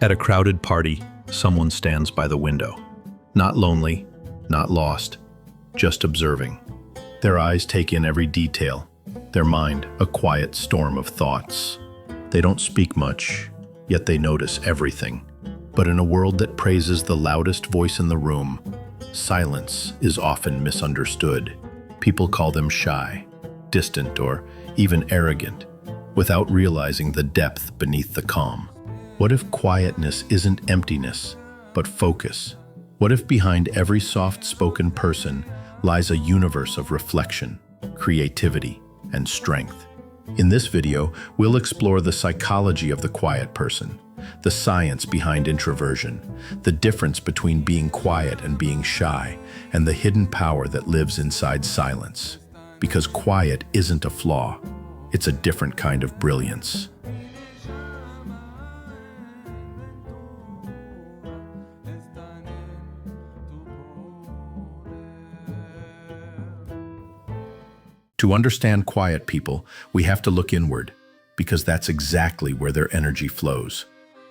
At a crowded party, someone stands by the window. Not lonely, not lost, just observing. Their eyes take in every detail, their mind a quiet storm of thoughts. They don't speak much, yet they notice everything. But in a world that praises the loudest voice in the room, silence is often misunderstood. People call them shy, distant, or even arrogant, without realizing the depth beneath the calm. What if quietness isn't emptiness, but focus? What if behind every soft-spoken person lies a universe of reflection, creativity, and strength? In this video, we'll explore the psychology of the quiet person, the science behind introversion, the difference between being quiet and being shy, and the hidden power that lives inside silence. Because quiet isn't a flaw, it's a different kind of brilliance. To understand quiet people, we have to look inward, because that's exactly where their energy flows.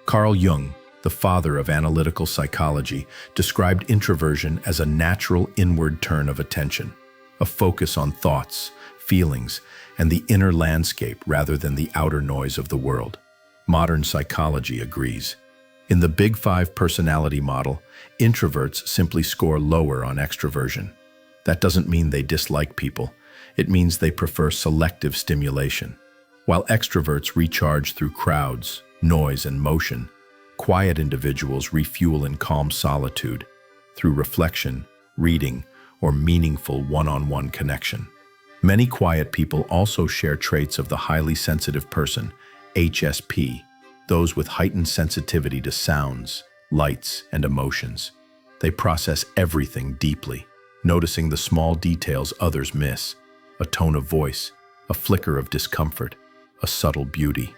Carl Jung, the father of analytical psychology, described introversion as a natural inward turn of attention, a focus on thoughts, feelings, and the inner landscape rather than the outer noise of the world. Modern psychology agrees. In the Big Five personality model, introverts simply score lower on extroversion. That doesn't mean they dislike people. It means they prefer selective stimulation. While extroverts recharge through crowds, noise, and motion, quiet individuals refuel in calm solitude through reflection, reading, or meaningful one-on-one connection. Many quiet people also share traits of the highly sensitive person, HSP, those with heightened sensitivity to sounds, lights, and emotions. They process everything deeply, noticing the small details others miss. A tone of voice, a flicker of discomfort, a subtle beauty.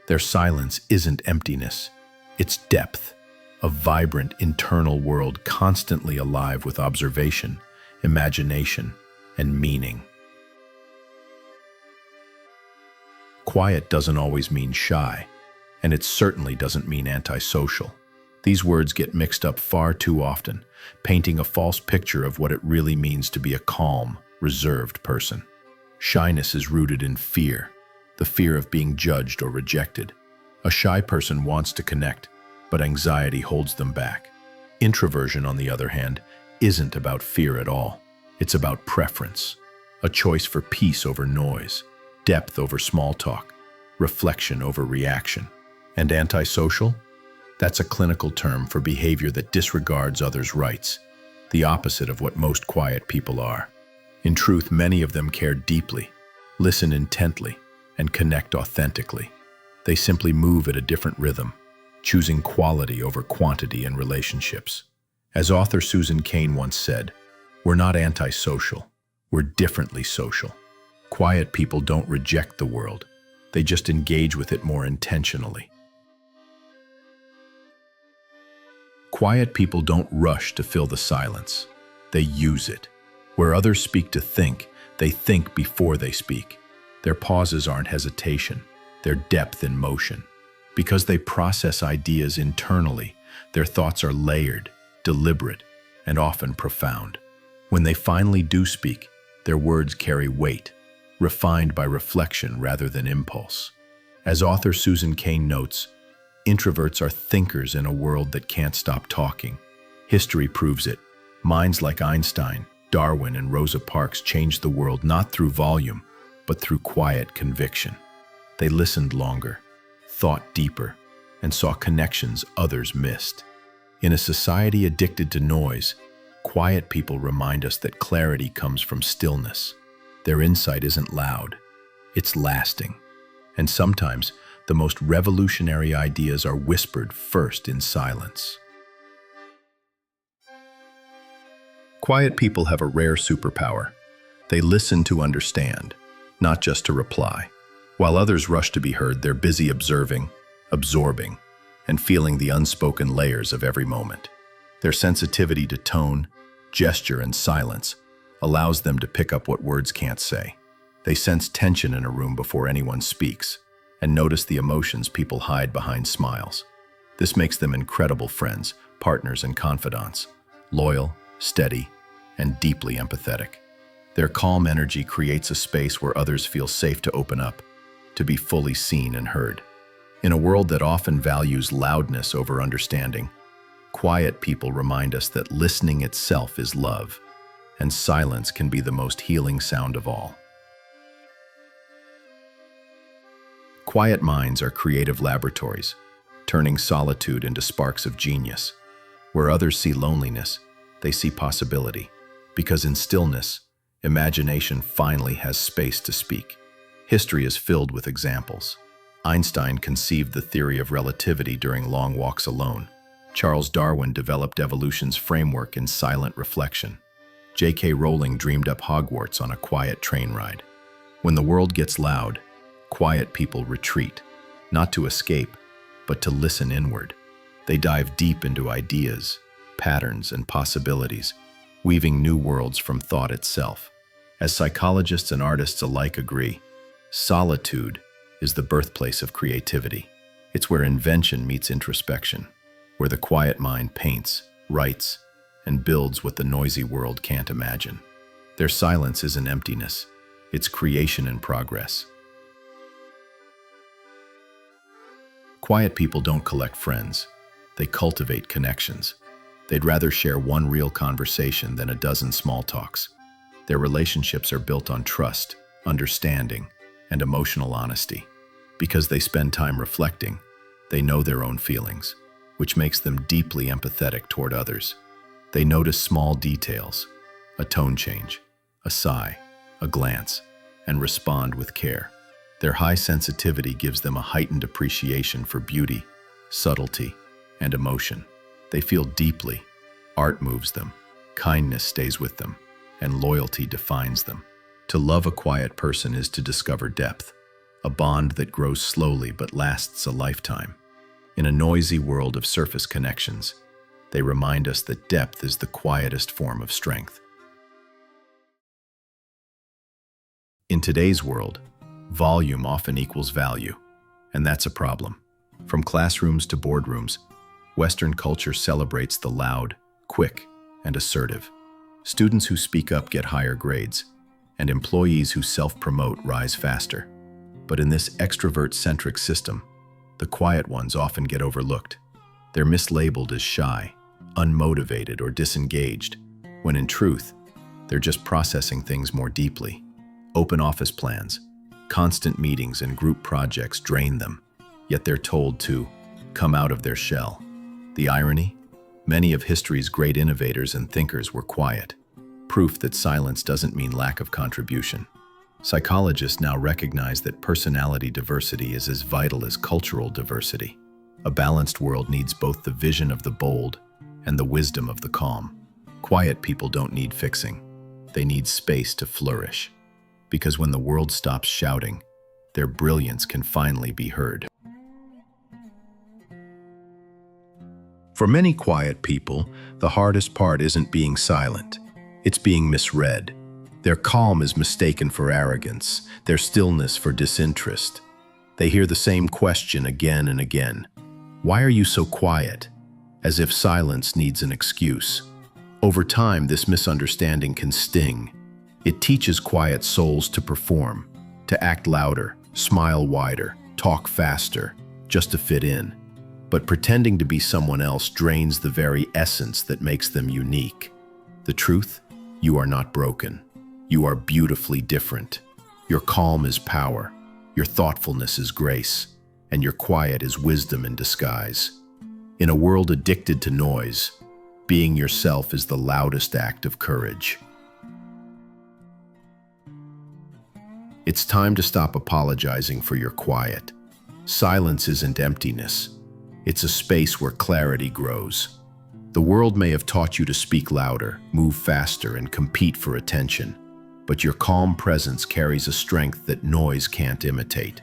Their silence isn't emptiness, it's depth, a vibrant internal world constantly alive with observation, imagination, and meaning. Quiet doesn't always mean shy, and it certainly doesn't mean antisocial. These words get mixed up far too often, painting a false picture of what it really means to be a calm, reserved person. Shyness is rooted in fear, the fear of being judged or rejected. A shy person wants to connect, but anxiety holds them back. Introversion, on the other hand, isn't about fear at all. It's about preference, a choice for peace over noise, depth over small talk, reflection over reaction. And antisocial? That's a clinical term for behavior that disregards others' rights, the opposite of what most quiet people are. In truth, many of them care deeply, listen intently, and connect authentically. They simply move at a different rhythm, choosing quality over quantity in relationships. As author Susan Cain once said, "We're not antisocial, we're differently social." Quiet people don't reject the world, they just engage with it more intentionally. Quiet people don't rush to fill the silence, they use it. Where others speak to think, they think before they speak. Their pauses aren't hesitation, they're depth in motion. Because they process ideas internally, their thoughts are layered, deliberate, and often profound. When they finally do speak, their words carry weight, refined by reflection rather than impulse. As author Susan Cain notes, introverts are thinkers in a world that can't stop talking. History proves it. Minds like Einstein, Darwin, and Rosa Parks changed the world not through volume, but through quiet conviction. They listened longer, thought deeper, and saw connections others missed. In a society addicted to noise, quiet people remind us that clarity comes from stillness. Their insight isn't loud, it's lasting. And sometimes, the most revolutionary ideas are whispered first in silence. Quiet people have a rare superpower. They listen to understand, not just to reply. While others rush to be heard, they're busy observing, absorbing, and feeling the unspoken layers of every moment. Their sensitivity to tone, gesture, and silence allows them to pick up what words can't say. They sense tension in a room before anyone speaks, and notice the emotions people hide behind smiles. This makes them incredible friends, partners, and confidants, loyal, steady, and deeply empathetic. Their calm energy creates a space where others feel safe to open up, to be fully seen and heard. In a world that often values loudness over understanding, quiet people remind us that listening itself is love, and silence can be the most healing sound of all. Quiet minds are creative laboratories, turning solitude into sparks of genius. Where others see loneliness, they see possibility, because in stillness, imagination finally has space to speak. History is filled with examples. Einstein conceived the theory of relativity during long walks alone. Charles Darwin developed evolution's framework in silent reflection. J.K. Rowling dreamed up Hogwarts on a quiet train ride. When the world gets loud, quiet people retreat, not to escape, but to listen inward. They dive deep into ideas, patterns, and possibilities, weaving new worlds from thought itself. As psychologists and artists alike agree, solitude is the birthplace of creativity. It's where invention meets introspection, where the quiet mind paints, writes, and builds what the noisy world can't imagine. Their silence isn't emptiness, it's creation in progress. Quiet people don't collect friends, they cultivate connections. They'd rather share one real conversation than a dozen small talks. Their relationships are built on trust, understanding, and emotional honesty. Because they spend time reflecting, they know their own feelings, which makes them deeply empathetic toward others. They notice small details, a tone change, a sigh, a glance, and respond with care. Their high sensitivity gives them a heightened appreciation for beauty, subtlety, and emotion. They feel deeply. Art moves them, kindness stays with them, and loyalty defines them. To love a quiet person is to discover depth, a bond that grows slowly but lasts a lifetime. In a noisy world of surface connections, they remind us that depth is the quietest form of strength. In today's world, volume often equals value, and that's a problem. From classrooms to boardrooms, Western culture celebrates the loud, quick, and assertive. Students who speak up get higher grades, and employees who self-promote rise faster. But in this extrovert-centric system, the quiet ones often get overlooked. They're mislabeled as shy, unmotivated, or disengaged, when in truth, they're just processing things more deeply. Open office plans, constant meetings, and group projects drain them, yet they're told to come out of their shell. The irony? Many of history's great innovators and thinkers were quiet, proof that silence doesn't mean lack of contribution. Psychologists now recognize that personality diversity is as vital as cultural diversity. A balanced world needs both the vision of the bold and the wisdom of the calm. Quiet people don't need fixing. They need space to flourish. Because when the world stops shouting, their brilliance can finally be heard. For many quiet people, the hardest part isn't being silent. It's being misread. Their calm is mistaken for arrogance, their stillness for disinterest. They hear the same question again and again. Why are you so quiet? As if silence needs an excuse. Over time, this misunderstanding can sting. It teaches quiet souls to perform, to act louder, smile wider, talk faster, just to fit in. But pretending to be someone else drains the very essence that makes them unique. The truth? You are not broken. You are beautifully different. Your calm is power, your thoughtfulness is grace, and your quiet is wisdom in disguise. In a world addicted to noise, being yourself is the loudest act of courage. It's time to stop apologizing for your quiet. Silence isn't emptiness. It's a space where clarity grows. The world may have taught you to speak louder, move faster, and compete for attention, but your calm presence carries a strength that noise can't imitate.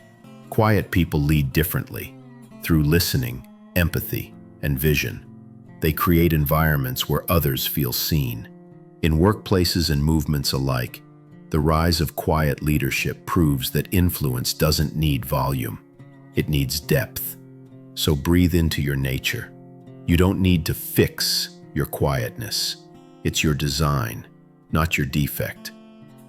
Quiet people lead differently, through listening, empathy, and vision. They create environments where others feel seen. In workplaces and movements alike, the rise of quiet leadership proves that influence doesn't need volume. It needs depth. So breathe into your nature. You don't need to fix your quietness. It's your design, not your defect.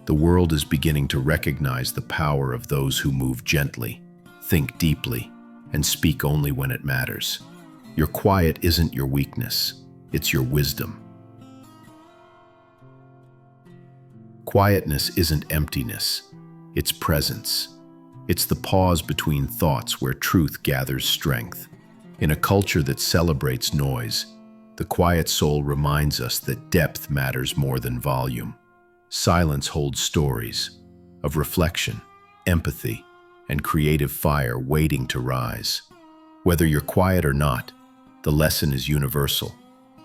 The world is beginning to recognize the power of those who move gently, think deeply, and speak only when it matters. Your quiet isn't your weakness, it's your wisdom. Quietness isn't emptiness, it's presence. It's the pause between thoughts where truth gathers strength. In a culture that celebrates noise, the quiet soul reminds us that depth matters more than volume. Silence holds stories of reflection, empathy, and creative fire waiting to rise. Whether you're quiet or not, the lesson is universal.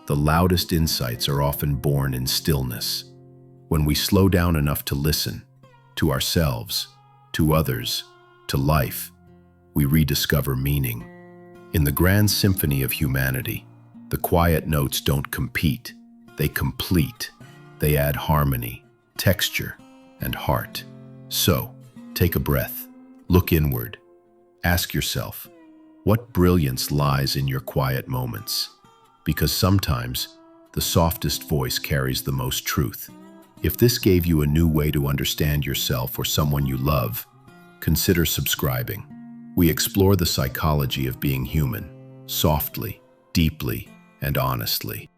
The loudest insights are often born in stillness. When we slow down enough to listen, to ourselves, to others, to life, we rediscover meaning. In the grand symphony of humanity, the quiet notes don't compete, they complete. They add harmony, texture, and heart. So, take a breath, look inward, ask yourself, what brilliance lies in your quiet moments? Because sometimes, the softest voice carries the most truth. If this gave you a new way to understand yourself or someone you love, consider subscribing. We explore the psychology of being human, softly, deeply, and honestly.